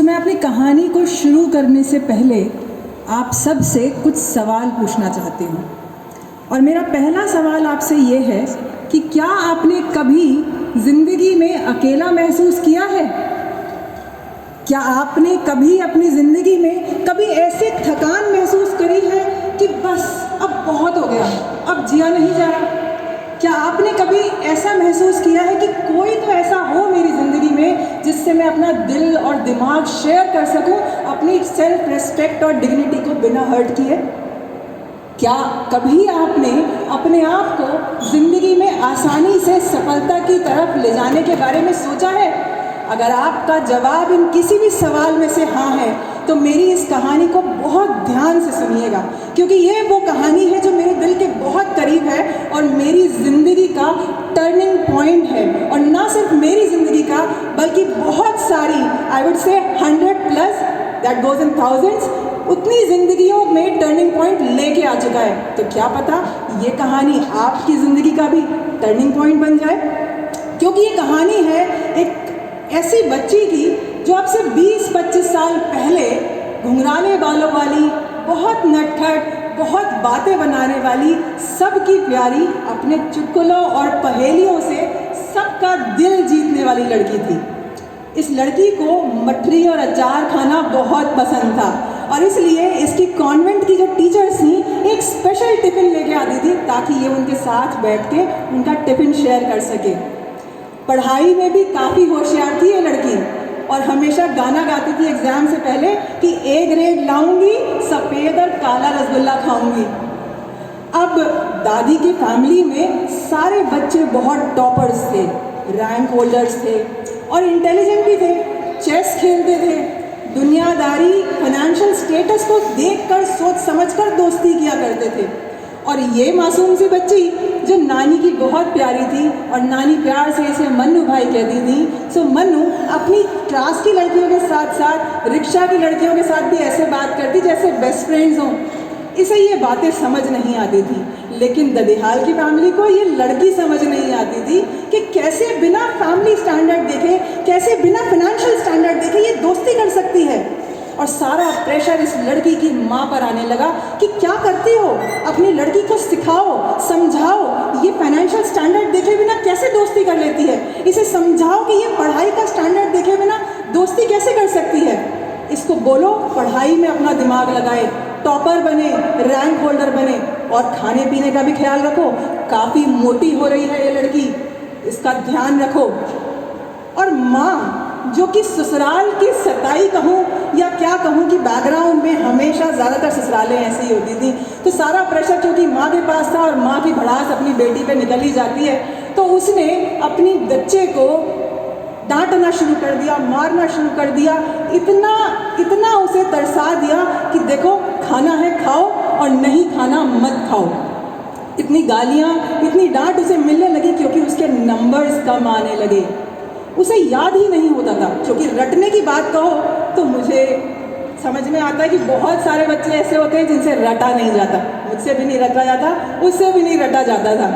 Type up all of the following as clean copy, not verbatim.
मैं अपनी कहानी को शुरू करने से पहले आप सब से कुछ सवाल पूछना चाहती हूँ। और मेरा पहला सवाल आपसे ये है कि क्या आपने कभी ज़िंदगी में अकेला महसूस किया है? क्या आपने कभी अपनी ज़िंदगी में कभी ऐसे थकान महसूस करी है कि बस अब बहुत हो गया, अब जिया नहीं जा रहा? क्या आपने कभी ऐसा महसूस किया है कि कोई तो ऐसा हो मेरी ज़िंदगी में जिससे मैं अपना दिल और दिमाग शेयर कर सकूं, अपनी सेल्फ रिस्पेक्ट और डिग्निटी को बिना हर्ट किए? क्या कभी आपने अपने आप को ज़िंदगी में आसानी से सफलता की तरफ ले जाने के बारे में सोचा है? अगर आपका जवाब इन किसी भी सवाल में से हाँ है तो मेरी इस कहानी को बहुत ध्यान से सुनिएगा, क्योंकि ये वो कहानी है जो मेरे दिल के बहुत करीब है और मेरी ज़िंदगी का टर्निंग पॉइंट है। और ना सिर्फ मेरी ज़िंदगी का बल्कि बहुत सारी, I would say 100+ that goes in thousands, उतनी ज़िंदगियों में टर्निंग पॉइंट लेके आ चुका है। तो क्या पता ये कहानी आपकी ज़िंदगी का भी टर्निंग पॉइंट बन जाए, क्योंकि ये कहानी है एक ऐसी बच्ची की जो अब से 20-25 साल पहले घुंघराले बालों वाली, बहुत नटखट, बहुत बातें बनाने वाली, सबकी प्यारी, अपने चुटकुलों और पहेलियों से सबका दिल जीतने वाली लड़की थी। इस लड़की को मठरी और अचार खाना बहुत पसंद था और इसलिए इसकी कॉन्वेंट की जो टीचर्स थी एक स्पेशल टिफ़िन लेके आती थी ताकि ये उनके साथ बैठ के उनका टिफ़िन शेयर कर सके। पढ़ाई में भी काफ़ी होशियार थी ये लड़की और हमेशा गाना गाती थी एग्ज़ाम से पहले कि ए ग्रेड लाऊंगी, सफ़ेद और काला रसगुल्ला खाऊंगी। अब दादी की फैमिली में सारे बच्चे बहुत टॉपर्स थे, रैंक होल्डर्स थे और इंटेलिजेंट भी थे, चेस खेलते थे, दुनियादारी, फाइनेंशियल स्टेटस को देखकर सोच समझकर दोस्ती किया करते थे। और ये मासूम सी बच्ची जो नानी की बहुत प्यारी थी और नानी प्यार से इसे मन्नू भाई कहती थी, सो मन्नू अपनी क्लास की लड़कियों के साथ साथ रिक्शा की लड़कियों के साथ भी ऐसे बात करती जैसे बेस्ट फ्रेंड्स हों। इसे ये बातें समझ नहीं आती थी, लेकिन ददिहाल की फैमिली को ये लड़की समझ नहीं आती थी कि कैसे बिना फैमिली स्टैंडर्ड देखे, कैसे बिना फाइनेंशियल स्टैंडर्ड देखे ये दोस्ती कर सकती है। और सारा प्रेशर इस लड़की की माँ पर आने लगा कि क्या करती हो, अपनी लड़की को सिखाओ, समझाओ, ये फाइनेंशियल स्टैंडर्ड देखे बिना कैसे दोस्ती कर लेती है, इसे समझाओ कि ये पढ़ाई का स्टैंडर्ड देखे बिना दोस्ती कैसे कर सकती है। इसको बोलो पढ़ाई में अपना दिमाग लगाए, टॉपर बने, रैंक होल्डर बने और खाने पीने का भी ख्याल रखो, काफ़ी मोटी हो रही है ये लड़की, इसका ध्यान रखो। और माँ जो कि ससुराल की सताई कहूँ या क्या कहूँ कि बैकग्राउंड में हमेशा ज़्यादातर ससुरालें ऐसी ही होती थी, तो सारा प्रेशर क्योंकि माँ के पास था और माँ की भड़ास अपनी बेटी पे निकल ही जाती है, तो उसने अपनी बच्चे को डांटना शुरू कर दिया, मारना शुरू कर दिया, इतना उसे तरसा दिया कि देखो खाना है खाओ और नहीं खाना मत खाओ। इतनी गालियाँ, इतनी डांट उसे मिलने लगी क्योंकि उसके नंबर्स कम आने लगे। उसे याद ही नहीं होता था, क्योंकि रटने की बात कहो तो मुझे समझ में आता है कि बहुत सारे बच्चे ऐसे होते हैं जिनसे रटा नहीं जाता। मुझसे भी नहीं रटा जाता, उससे भी नहीं रटा जाता था।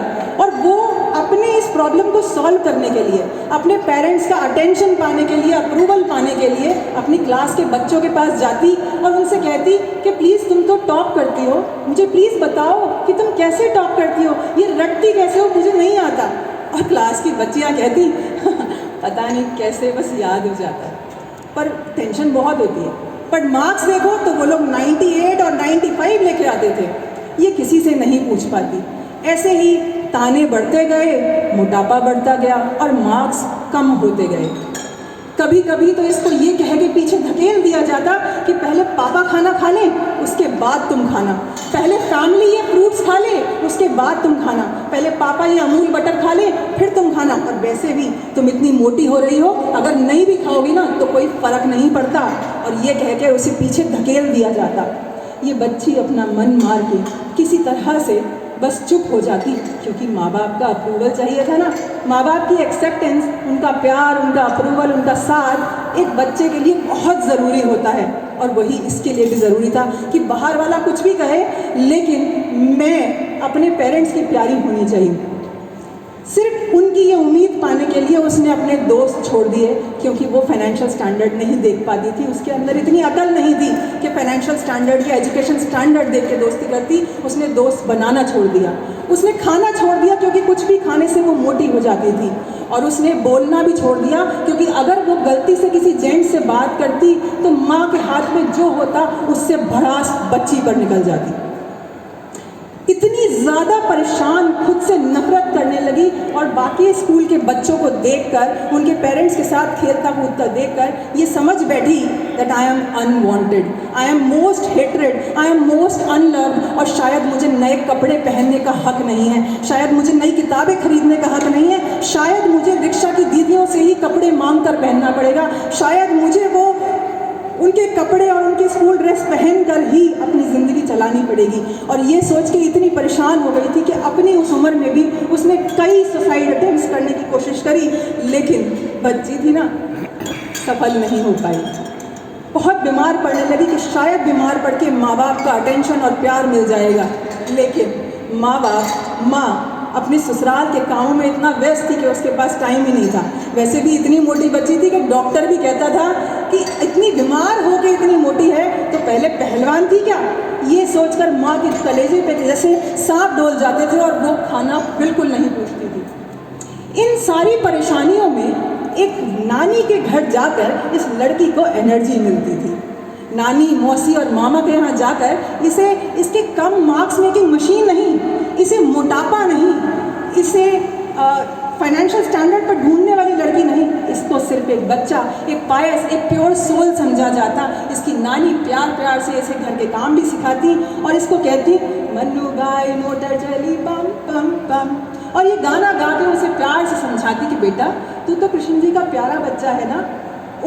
और वो अपने इस प्रॉब्लम को सॉल्व करने के लिए, अपने पेरेंट्स का अटेंशन पाने के लिए, अप्रूवल पाने के लिए अपनी क्लास के बच्चों के पास जाती और उनसे कहती कि प्लीज़ तुम तो टॉप करती हो, मुझे प्लीज़ बताओ कि तुम कैसे टॉप करती हो, ये रटती कैसे हो, मुझे नहीं आता। और क्लास की बच्चियाँ कहती पता नहीं कैसे बस याद हो जाता है, पर टेंशन बहुत होती है। पर मार्क्स देखो तो वो लोग 98 और 95 लेके आते थे, ये किसी से नहीं पूछ पाती। ऐसे ही ताने बढ़ते गए, मोटापा बढ़ता गया और मार्क्स कम होते गए। कभी कभी तो इसको ये कह के पीछे धकेल दिया जाता कि पहले पापा खाना खा लें उसके बाद तुम खाना, पहले फैमिली ये फ्रूट्स खा ले उसके बाद तुम खाना, पहले पापा ये अमूल बटर खा ले फिर तुम खाना। और वैसे भी तुम इतनी मोटी हो रही हो, अगर नहीं भी खाओगी ना तो कोई फ़र्क नहीं पड़ता, और ये कह के उसे पीछे धकेल दिया जाता। ये बच्ची अपना मन मार के किसी तरह से बस चुप हो जाती, क्योंकि माँ बाप का अप्रूवल चाहिए था ना। माँ बाप की एक्सेप्टेंस, उनका प्यार, उनका अप्रूवल, उनका साथ एक बच्चे के लिए बहुत ज़रूरी होता है। और वही इसके लिए भी ज़रूरी था कि बाहर वाला कुछ भी कहे लेकिन मैं अपने पेरेंट्स की प्यारी होनी चाहिए। सिर्फ उनकी ये उम्मीद पाने के लिए उसने अपने दोस्त छोड़ दिए, क्योंकि वो फाइनेंशियल स्टैंडर्ड नहीं देख पाती थी। उसके अंदर इतनी अकल नहीं थी कि फाइनेंशियल स्टैंडर्ड या एजुकेशन स्टैंडर्ड देख के दोस्ती करती। उसने दोस्त बनाना छोड़ दिया। उसने खाना छोड़ दिया, क्योंकि कुछ भी खाने से वो मोटी हो जाती थी। और उसने बोलना भी छोड़ दिया, क्योंकि अगर वो गलती से किसी जेंट्स से बात करती तो माँ के हाथ में जो होता उससे भड़ास बच्ची पर निकल जाती। इतनी ज़्यादा परेशान, खुद से नफरत करने लगी। और बाकी स्कूल के बच्चों को देखकर, उनके पेरेंट्स के साथ खेलता कूदता देखकर ये समझ बैठी that I am unwanted, I am most hated, I am most unloved. और शायद मुझे नए कपड़े पहनने का हक नहीं है, शायद मुझे नई किताबें खरीदने का हक नहीं है, शायद मुझे रिक्शा की दीदियों से ही कपड़े मांग कर पहनना पड़ेगा, शायद मुझे वो उनके कपड़े और उनकी स्कूल ड्रेस पहनकर ही अपनी ज़िंदगी चलानी पड़ेगी। और ये सोच के इतनी परेशान हो गई थी कि अपनी उस उम्र में भी उसने कई सुसाइड अटेम्प्ट्स करने की कोशिश करी, लेकिन बच्ची थी ना, सफल नहीं हो पाई। बहुत बीमार पड़ने लगी कि शायद बीमार पड़ के माँ बाप का अटेंशन और प्यार मिल जाएगा, लेकिन माँ अपने ससुराल के कामों में इतना व्यस्त थी कि उसके पास टाइम ही नहीं था। वैसे भी इतनी मोटी बच्ची थी कि डॉक्टर भी कहता था कि इतनी बीमार हो के इतनी मोटी है तो पहले पहलवान थी क्या। ये सोचकर माँ के कलेजे पे जैसे सांप डोल जाते थे और वो खाना बिल्कुल नहीं पूछती थी। इन सारी परेशानियों में एक नानी के घर जाकर इस लड़की को एनर्जी मिलती थी। नानी, मौसी और मामा के यहाँ जाकर इसे इसके कम मार्क्स मेकिंग मशीन नहीं, इसे मोटापा नहीं, इसे फाइनेंशियल स्टैंडर्ड पर ढूंढने वाली लड़की नहीं, इसको सिर्फ एक बच्चा, एक पायस, एक प्योर सोल समझा जाता। इसकी नानी प्यार प्यार से इसे घर के काम भी सिखाती और इसको कहती मन्नू गाय मोटर चली पम पम पम, और ये गाना गा के उसे प्यार से समझाती कि बेटा तू तो कृष्ण जी का प्यारा बच्चा है ना,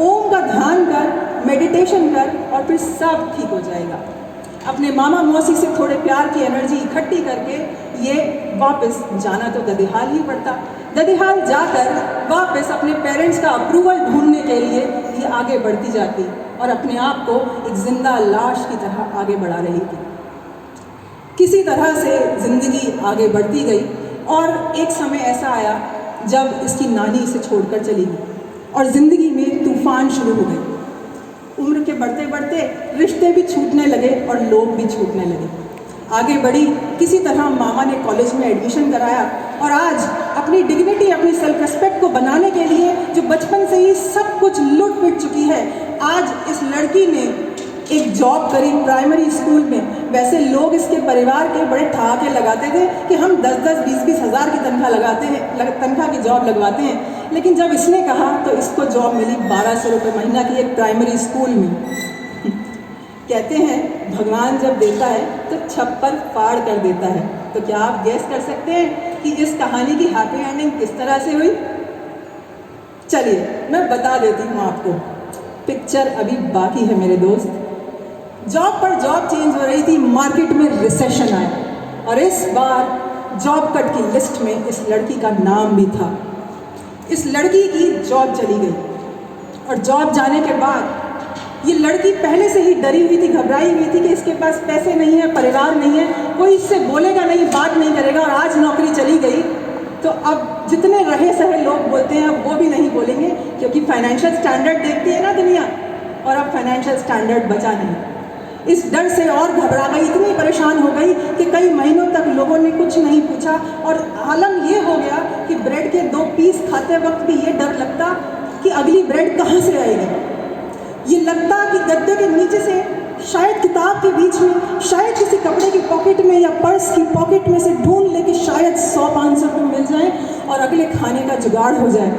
ओम का ध्यान कर, मेडिटेशन कर और फिर सब ठीक हो जाएगा। अपने मामा मौसी से थोड़े प्यार की एनर्जी इकट्ठी करके ये वापस जाना तो ददिहाल ही पड़ता। ददिहाल जाकर वापस अपने पेरेंट्स का अप्रूवल ढूंढने के लिए ये आगे बढ़ती जाती और अपने आप को एक जिंदा लाश की तरह आगे बढ़ा रही थी। किसी तरह से ज़िंदगी आगे बढ़ती गई और एक समय ऐसा आया जब इसकी नानी इसे छोड़कर चली गई और ज़िंदगी में तूफान शुरू हो गए। उम्र के बढ़ते बढ़ते रिश्ते भी छूटने लगे और लोग भी छूटने लगे। आगे बढ़ी, किसी तरह मामा ने कॉलेज में एडमिशन कराया और आज अपनी डिग्निटी, अपनी सेल्फ रिस्पेक्ट को बनाने के लिए जो बचपन से ही सब कुछ लूट पिट चुकी है, आज इस लड़की ने एक जॉब करी प्राइमरी स्कूल में। वैसे लोग इसके परिवार के बड़े ठहाके लगाते थे कि हम 10-10, 20-20 हज़ार की तनख्वाह लगाते हैं, तनख्वाह की जॉब लगवाते हैं, लेकिन जब इसने कहा तो इसको जॉब मिली 1200 रुपये महीना की एक प्राइमरी स्कूल में। कहते हैं भगवान जब देता है तो छप्पर फाड़ कर देता है। तो क्या आप गेस कर सकते हैं कि इस कहानी की हैप्पी एंडिंग किस तरह से हुई? चलिए मैं बता देती हूँ आपको। पिक्चर अभी बाकी है मेरे दोस्त। जॉब पर जॉब चेंज हो रही थी, मार्केट में रिसेशन आया और इस बार जॉब कट की लिस्ट में इस लड़की का नाम भी था। इस लड़की की जॉब चली गई और जॉब जाने के बाद ये लड़की पहले से ही डरी हुई थी, घबराई हुई थी कि इसके पास पैसे नहीं है, परिवार नहीं है, कोई इससे बोलेगा नहीं, बात नहीं करेगा। और आज नौकरी चली गई तो अब जितने रहे सहे लोग बोलते हैं अब वो भी नहीं बोलेंगे, क्योंकि फाइनेंशियल स्टैंडर्ड देखती है ना दुनिया, और अब फाइनेंशियल स्टैंडर्ड बचा नहीं। इस डर से और घबरा गई, इतनी परेशान हो गई कि कई महीनों तक लोगों ने कुछ नहीं पूछा। और आलम ये हो गया कि ब्रेड के 2 पीस खाते वक्त भी ये डर लगता कि अगली ब्रेड कहाँ से आएगी। ये लगता कि गद्दे के नीचे से, शायद किताब के बीच में, शायद किसी कपड़े की पॉकेट में या पर्स की पॉकेट में से ढूंढ ले कि शायद 100-500 रुपये मिल जाए और अगले खाने का जुगाड़ हो जाए।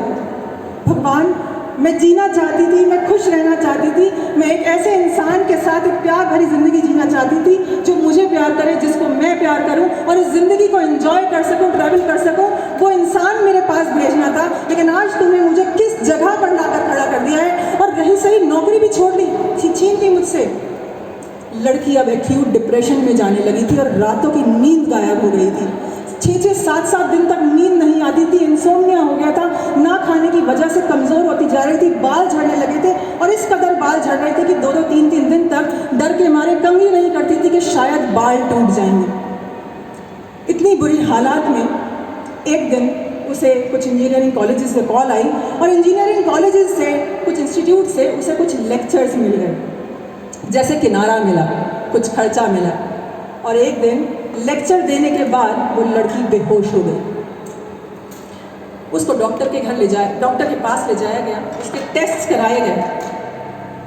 भगवान, मैं जीना चाहती थी, मैं खुश रहना चाहती थी, मैं एक ऐसे इंसान के साथ एक प्यार भरी ज़िंदगी जीना चाहती थी जो मुझे प्यार करे, जिसको मैं प्यार करूं और इस ज़िंदगी को एंजॉय कर सकूं, ट्रैवल कर सकूं। वो इंसान मेरे पास भेजना था, लेकिन आज तुमने मुझे किस जगह पर लाकर खड़ा कर दिया है। और रही सही नौकरी भी छोड़ ली, छीन ली मुझसे। लड़की अब एक्यूट डिप्रेशन में जाने लगी थी और रातों की नींद गायब हो गई थी। 6-6, 7-7 दिन तक नींद नहीं आती थी, इंसोम्निया हो गया था, ना खाने की वजह से कमज़ोर होती जा रही थी, बाल झड़ने लगे थे और इस कदर बाल झड़ रहे थे कि 2-2, 3-3 दिन तक डर के मारे कंघी नहीं करती थी कि शायद बाल टूट जाएंगे। इतनी बुरी हालात में एक दिन उसे कुछ इंजीनियरिंग कॉलेजेस से कॉल आई और इंजीनियरिंग कॉलेजेस से कुछ इंस्टीट्यूट से उसे कुछ लेक्चर्स मिल गए, जैसे किनारा मिला, कुछ खर्चा मिला। और एक दिन लेक्चर देने के बाद वो लड़की बेहोश हो गई। उसको डॉक्टर के पास ले जाया गया, उसके टेस्ट कराए गए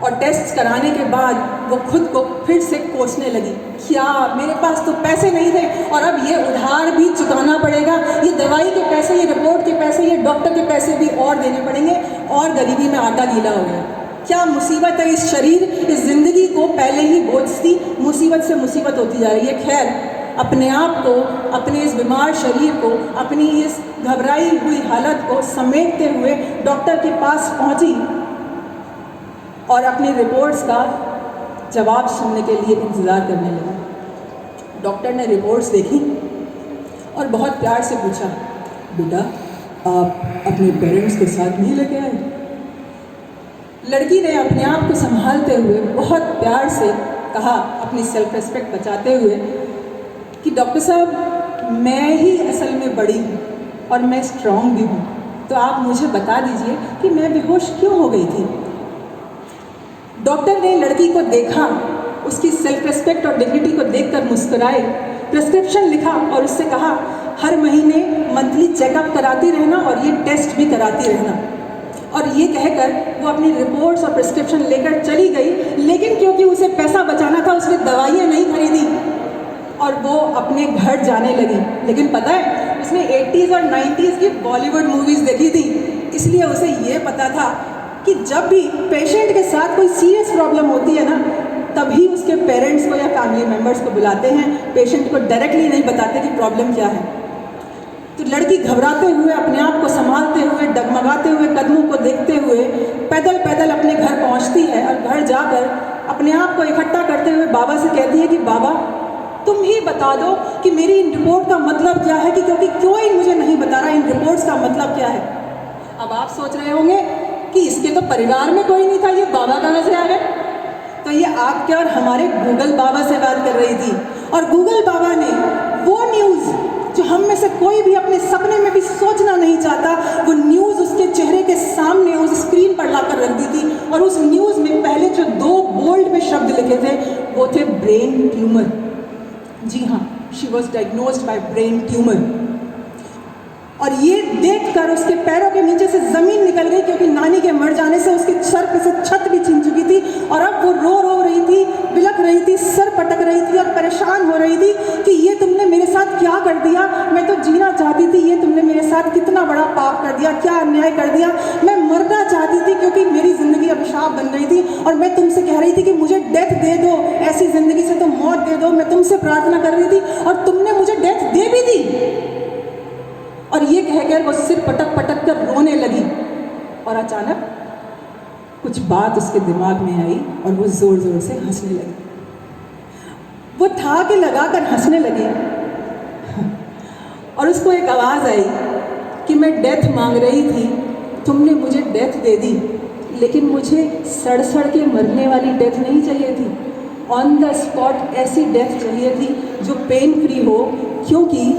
और टेस्ट कराने के बाद वो खुद को फिर से कोसने लगी, क्या मेरे पास तो पैसे नहीं थे और अब ये उधार भी चुकाना पड़ेगा, ये दवाई के पैसे, ये रिपोर्ट के पैसे, ये डॉक्टर के पैसे भी और देने पड़ेंगे और गरीबी में आटा गीला हो गया। क्या मुसीबत है इस शरीर, इस ज़िंदगी को पहले ही बोझ थी, मुसीबत से मुसीबत होती जा रही है। खैर, अपने आप को, अपने इस बीमार शरीर को, अपनी इस घबराई हुई हालत को समेटते हुए डॉक्टर के पास पहुंची और अपनी रिपोर्ट्स का जवाब सुनने के लिए इंतज़ार करने लगी। डॉक्टर ने रिपोर्ट्स देखी और बहुत प्यार से पूछा, बेटा आप अपने पेरेंट्स के साथ नहीं लेके आए? लड़की ने अपने आप को संभालते हुए बहुत प्यार से कहा, अपनी सेल्फ रिस्पेक्ट बचाते हुए, कि डॉक्टर साहब मैं ही असल में बड़ी हूँ और मैं स्ट्रॉन्ग भी हूँ, तो आप मुझे बता दीजिए कि मैं बेहोश क्यों हो गई थी। डॉक्टर ने लड़की को देखा, उसकी सेल्फ रिस्पेक्ट और डिग्निटी को देखकर मुस्कुराए, प्रिस्क्रिप्शन लिखा और उससे कहा, हर महीने मंथली चेकअप कराती रहना और ये टेस्ट भी कराती रहना। और ये कहकर वो अपनी रिपोर्ट्स और प्रिस्क्रिप्शन लेकर चली गई, लेकिन क्योंकि उसे पैसा बचाना था उसने दवाइयाँ नहीं खरीदी और वो अपने घर जाने लगी। लेकिन पता है, उसने 80s और 90s की बॉलीवुड मूवीज़ देखी थी, इसलिए उसे ये पता था कि जब भी पेशेंट के साथ कोई सीरियस प्रॉब्लम होती है ना, तभी उसके पेरेंट्स को या फैमिली मेम्बर्स को बुलाते हैं, पेशेंट को डायरेक्टली नहीं बताते कि प्रॉब्लम क्या है। तो लड़की घबराते हुए, अपने आप को संभालते हुए, डगमगाते हुए, कदमों को देखते हुए पैदल पैदल अपने घर पहुंचती है और घर जाकर अपने आप को इकट्ठा करते हुए बाबा से कहती है कि बाबा तुम ही बता दो कि मेरी इन रिपोर्ट का मतलब क्या है, कि क्योंकि कोई मुझे नहीं बता रहा इन रिपोर्ट्स का मतलब क्या है। अब आप सोच रहे होंगे कि इसके तो परिवार में कोई नहीं था, ये बाबा कहाँ से आ गए। तो ये आपके और हमारे गूगल बाबा से बात कर रही थी और गूगल बाबा ने वो न्यूज़ जो हम में से कोई भी अपने सपने में भी सोचना नहीं चाहता, वो न्यूज़ उसके चेहरे के सामने उस स्क्रीन पर लाकर रख दी थी। और उस न्यूज़ में पहले जो 2 बोल्ड में शब्द लिखे थे वो थे ब्रेन ट्यूमर। जी हाँ, she was diagnosed by brain tumour. और ये देखकर उसके पैरों के नीचे से ज़मीन निकल गई, क्योंकि नानी के मर जाने से उसके सर पे से छत भी छीन चुकी थी और अब वो रो रही थी, बिलख रही थी, सर पटक रही थी और परेशान हो रही थी कि ये तुमने मेरे साथ क्या कर दिया, मैं तो जीना चाहती थी, ये तुमने मेरे साथ कितना बड़ा पाप कर दिया, क्या अन्याय कर दिया। मैं मरना चाहती थी क्योंकि मेरी ज़िंदगी अभिशाप बन रही थी और मैं तुमसे कह रही थी कि मुझे डेथ दे दो, ऐसी ज़िंदगी से तो मौत दे दो, मैं तुमसे प्रार्थना कर रही थी और तुमने मुझे डेथ दे भी दी। और ये कहकर वो सिर पटक पटक कर रोने लगी और अचानक कुछ बात उसके दिमाग में आई और वो ज़ोर ज़ोर से हंसने लगी। वो था कि लगाकर हंसने लगी और उसको एक आवाज़ आई कि मैं डेथ मांग रही थी, तुमने मुझे डेथ दे दी, लेकिन मुझे सड़ सड़ के मरने वाली डेथ नहीं चाहिए थी, ऑन द स्पॉट ऐसी डेथ चाहिए थी जो पेन फ्री हो। क्योंकि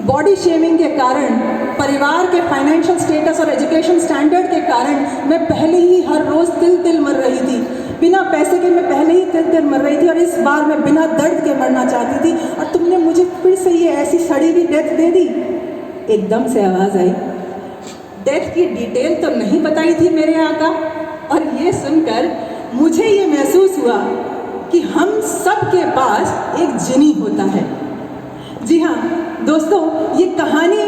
बॉडी शेमिंग के कारण, परिवार के फाइनेंशियल स्टेटस और एजुकेशन स्टैंडर्ड के कारण मैं पहले ही हर रोज़ तिल मर रही थी, बिना पैसे के मैं पहले ही तिल मर रही थी और इस बार मैं बिना दर्द के मरना चाहती थी और तुमने मुझे फिर से ये ऐसी सड़ी हुई डेथ दे दी। एकदम से आवाज़ आई, डेथ की डिटेल तो नहीं बताई थी मेरे आका। और ये सुनकर मुझे ये महसूस हुआ कि हम सब के पास एक जिनी होता है। जी हाँ दोस्तों, ये कहानी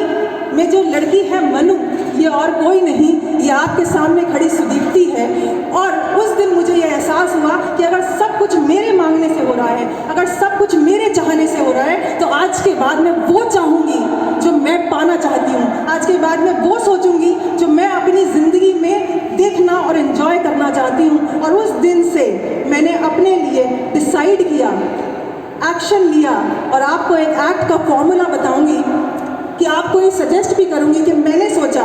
में जो लड़की है मनु, ये और कोई नहीं, ये आपके सामने खड़ी सुदीप्ति है। और उस दिन मुझे ये एहसास हुआ कि अगर सब कुछ मेरे मांगने से हो रहा है, अगर सब कुछ मेरे चाहने से हो रहा है, तो आज के बाद मैं वो चाहूँगी जो मैं पाना चाहती हूँ। आज के बाद मैं वो सोचूंगी जो मैं अपनी ज़िंदगी में देखना और एंजॉय करना चाहती हूँ। और उस दिन से मैंने अपने लिए डिसाइड किया, एक्शन लिया और आपको एक एक्ट का फॉर्मूला बताऊंगी कि आपको ये सजेस्ट भी करूंगी कि मैंने सोचा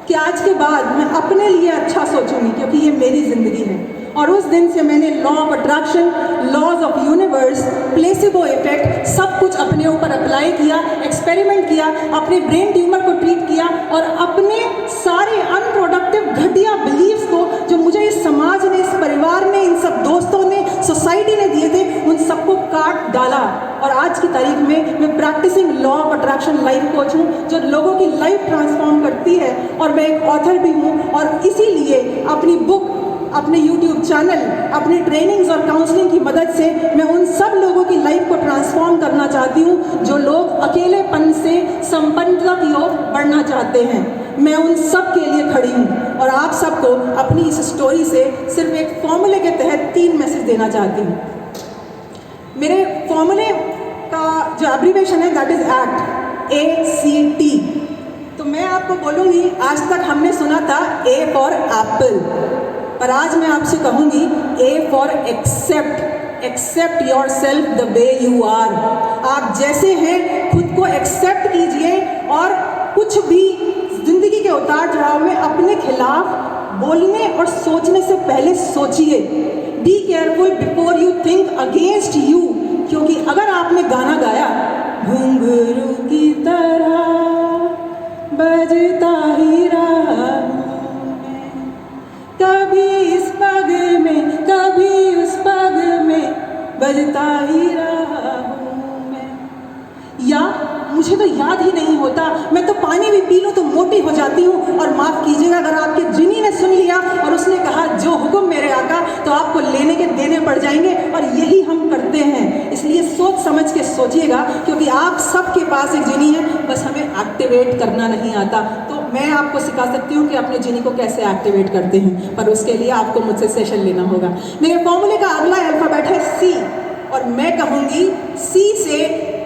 कि आज के बाद मैं अपने लिए अच्छा सोचूंगी, क्योंकि ये मेरी ज़िंदगी है। और उस दिन से मैंने law of attraction, laws of universe, placebo effect सब कुछ अपने ऊपर अप्लाई किया, एक्सपेरिमेंट किया, अपने ब्रेन ट्यूमर को ट्रीट किया और अपने सारे अनप्रोडक्टिव घटिया बिलीव्स को जो मुझे इस समाज ने, इस परिवार ने, इन सब दोस्तों ने, सोसाइटी ने दिए थे, उन सबको काट डाला। और आज की तारीख में मैं practicing law of attraction life coach हूँ जो लोगों की लाइफ ट्रांसफॉर्म करती है, और मैं एक ऑथर भी हूँ। और इसीलिए अपनी बुक, अपने यूट्यूब चैनल, अपनी ट्रेनिंग्स और काउंसलिंग की मदद से मैं उन सब लोगों की लाइफ को ट्रांसफॉर्म करना चाहती हूँ जो लोग अकेलेपन से संपन्नता की ओर बढ़ना चाहते हैं। मैं उन सब के लिए खड़ी हूँ और आप सबको अपनी इस स्टोरी से सिर्फ एक फॉर्मूले के तहत 3 मैसेज देना चाहती हूँ। मेरे फॉर्मूले का जो एब्रीवेशन है दैट इज एक्ट, ACT। तो मैं आपको बोलूँगी, आज तक हमने सुना था A फॉर एप्पल, पर आज मैं आपसे कहूँगी A for accept your yourself the way you. Are जैसे हैं खुद को एक्सेप्ट कीजिए और कुछ भी जिंदगी के उतार चढ़ाव में अपने खिलाफ बोलने और सोचने से पहले सोचिए। Be careful before you think against you, क्योंकि अगर आपने गाना गाया घुंघरू की तरह बजता ही रहा कभी इस पग में कभी उस पग में बजता ही रहा हूँ मैं, या मुझे तो याद ही नहीं होता, मैं तो पानी भी पी लूँ तो मोटी हो जाती हूँ। और माफ़ कीजिएगा अगर आपके जिनी ने सुन लिया और उसने कहा जो हुक्म मेरे आका, तो आपको लेने के देने पड़ जाएंगे। और यही हम करते हैं, इसलिए सोच समझ के सोचिएगा, क्योंकि आप सबके पास एक जिनी है, बस हमें एक्टिवेट करना नहीं आता। तो मैं आपको सिखा सकती हूँ कि अपने जिनी को कैसे एक्टिवेट करते हैं, पर उसके लिए आपको मुझसे सेशन लेना होगा। मेरे फॉर्मूले का अगला अल्फाबेट है C, और मैं कहूँगी C से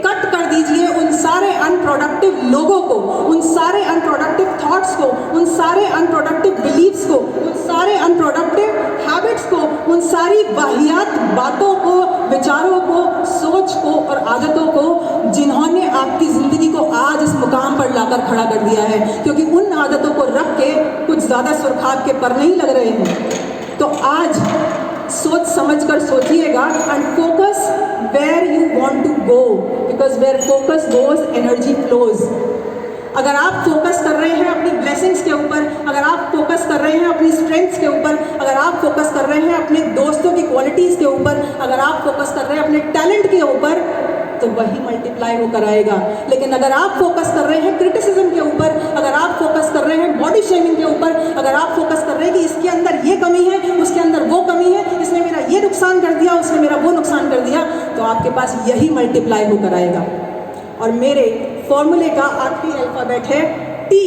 कट कर दीजिए उन सारे अनप्रोडक्टिव लोगों को, उन सारे अनप्रोडक्टिव थॉट्स को, उन सारे अनप्रोडक्टिव बिलीव्स को, उन सारे अनप्रोडक्टिव हैबिट्स को, उन सारी वाहियात बातों को, विचारों को, सोच को और आदतों को जिन्होंने आपकी ज़िंदगी को आज इस मुकाम पर लाकर खड़ा कर दिया है। क्योंकि उन आदतों को रख के कुछ ज़्यादा सुरखाब के पर नहीं लग रहे हैं। तो आज सोच समझ कर सोचिएगा and focus where you want to go, because where focus goes energy flows. अगर आप फोकस कर रहे हैं अपनी ब्लेसिंग्स के ऊपर, अगर आप फोकस कर रहे हैं अपनी स्ट्रेंथ्स के ऊपर, अगर आप फोकस कर रहे हैं अपने दोस्तों की क्वालिटीज़ के ऊपर, अगर आप फोकस कर रहे हैं अपने टैलेंट के ऊपर, तो वही मल्टीप्लाई होकर आएगा। लेकिन अगर आप फोकस कर रहे हैं क्रिटिसिज्म के ऊपर, अगर आप फोकस कर रहे हैं बॉडी शेमिंग के ऊपर, अगर आप फोकस कर रहे हैं कि इसके अंदर ये कमी है, उसके अंदर वो कमी है, इसने मेरा ये नुकसान कर दिया, उसने मेरा वो नुकसान कर दिया, तो आपके पास यही मल्टीप्लाई होकर आएगा। और मेरे फॉर्मूले का आखिरी अल्फाबेट है T।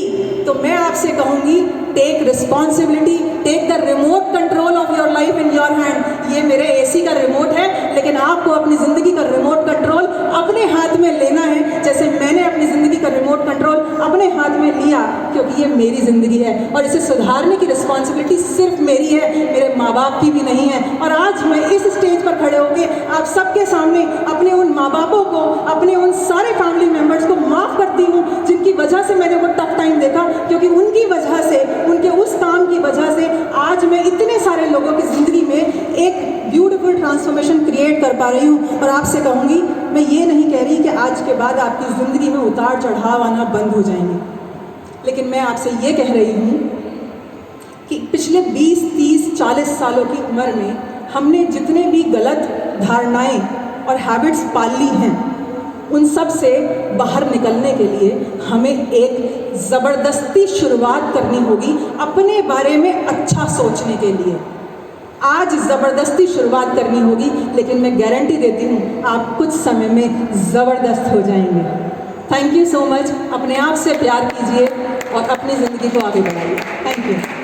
तो मैं आपसे कहूँगी take responsibility, take the remote control of your life in your hand. ये मेरे AC का रिमोट है, लेकिन आपको अपनी ज़िंदगी का रिमोट कंट्रोल अपने हाथ में लेना है, जैसे मैंने अपनी ज़िंदगी का रिमोट कंट्रोल अपने हाथ में लिया, क्योंकि ये मेरी ज़िंदगी है और इसे सुधारने की रिस्पॉन्सिबिलिटी सिर्फ मेरी है, मेरे माँ बाप की भी नहीं है। और आज मैं इस स्टेज पर खड़े होकर आप सबके सामने अपने उन माँ बापों को, अपने उन सारे फैमिली मेम्बर्स को माफ़ करती हूँ जिनकी वजह से मैंने वो टफ टाइम देखा, क्योंकि उनकी वजह से, उनके उस काम की वजह से आज मैं इतने सारे लोगों की ज़िंदगी में एक ब्यूटीफुल ट्रांसफॉर्मेशन क्रिएट कर पा रही हूँ। और आपसे कहूँगी, मैं ये नहीं कह रही कि आज के बाद आपकी ज़िंदगी में उतार चढ़ाव आना बंद हो जाएंगे, लेकिन मैं आपसे ये कह रही हूँ कि पिछले 20, 30, 40 सालों की उम्र में हमने जितने भी गलत धारणाएं और हैबिट्स पाल ली हैं, उन सब से बाहर निकलने के लिए हमें एक ज़बरदस्ती शुरुआत करनी होगी अपने बारे में अच्छा सोचने के लिए। आज ज़बरदस्ती शुरुआत करनी होगी, लेकिन मैं गारंटी देती हूँ आप कुछ समय में ज़बरदस्त हो जाएंगे। Thank you so much. अपने आप से प्यार कीजिए और अपनी ज़िंदगी को आगे बढ़ाइए। Thank you.